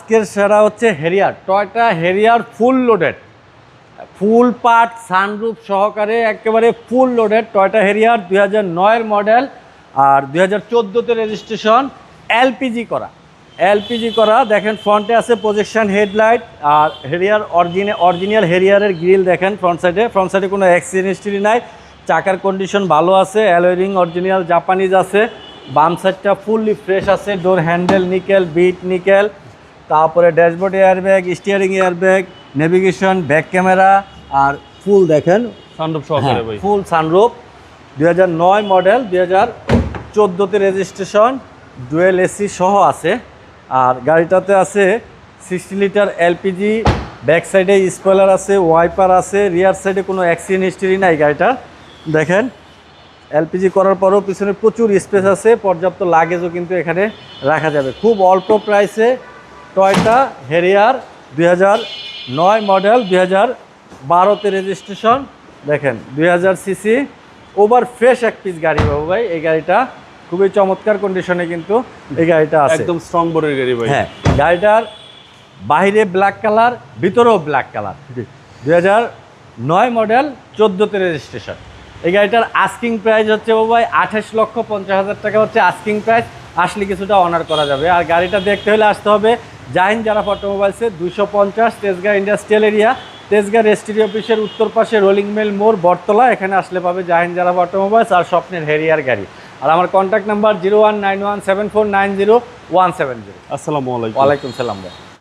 আজকের সেরা হচ্ছে Harrier, Toyota Harrier full loaded, full part sunroof সহকারে একেবারে ফুল লোডেড টয়োটা হেরিয়ার 2009-এর মডেল আর 2014-তে রেজিস্ট্রেশন, এলপিজি করা। দেখেন ফ্রন্টে আছে প্রজেকশন হেডলাইট আর হেরিয়ার অরিজিনাল হেরিয়ারের গ্রিল দেখেন ফ্রন্ট সাইডে কোনো অ্যাক্সিডেন্ট হিস্ট্রি নাই। চাকার কন্ডিশন ভালো আছে, অ্যালয় রিং অরিজিনাল জাপানিজ আছে, বাম সাইডটা ফুললি ফ্রেশ আছে, door handle nickel, bit nickel, তারপরে dashboard airbag, steering airbag, navigation, back camera আর ফুল দেখেন সানরুফ সহকারে ভাই, ফুল সানরুফ। 2009 মডেল, 2014-তে রেজিস্ট্রেশন, ডুয়েল এসি সহ আছে। আর গাড়িটাতে আছে 60 লিটার এলপিজি, ব্যাক সাইডে স্পয়লার আছে, ওয়াইপার আছে, রিয়ার সাইডে কোনো অ্যাক্সিডেন্ট হিস্ট্রি নাই গাড়িটা। দেখেন এলপিজি করার পরেও পিছনে প্রচুর স্পেস আছে, পর্যাপ্ত লাগেজও কিন্তু এখানে রাখা যাবে। খুব অল্প প্রাইসে টয়োটা হেরিয়ার 2009 মডেল, 2012-তে রেজিস্ট্রেশন, দেখেন 2000 সিসি, ওভার ফ্রেশ এক পিস গাড়ি বাবু ভাই। এই গাড়িটা খুবই চমৎকার কন্ডিশনে কিন্তু এই গাড়িটা আছে, একদম স্ট্রং বডির গাড়ি ভাই। হ্যাঁ, গাড়িটার বাইরে ব্ল্যাক কালার, ভিতরেও ব্ল্যাক কালার। 2009 মডেল, 14-তে রেজিস্ট্রেশন। এই গাড়িটার আস্কিং প্রাইস হচ্ছে বাবু ভাই 28,50,000 টাকা হচ্ছে আস্কিং প্রাইস। আসলে কিছুটা অনার করা যাবে। আর গাড়িটা দেখতে হলে আসতে হবে Jahin জারাফ অটোমোবাইলসে, 250 Tejgaon industrial area, Tejgaon registry অফিসের উত্তর পাশে রোলিং মিল মোড়, বটতলা। এখানে আসলে পাবে জাহিন জারাফ অটোমোবাইলস আর স্বপ্নের হেরিয়ার গাড়ি। আর আমার কন্ট্যাক্ট নাম্বার 01917490 170। আসসালামু আলাইকুম। ওয়ালাইকুম সালাম ভাই।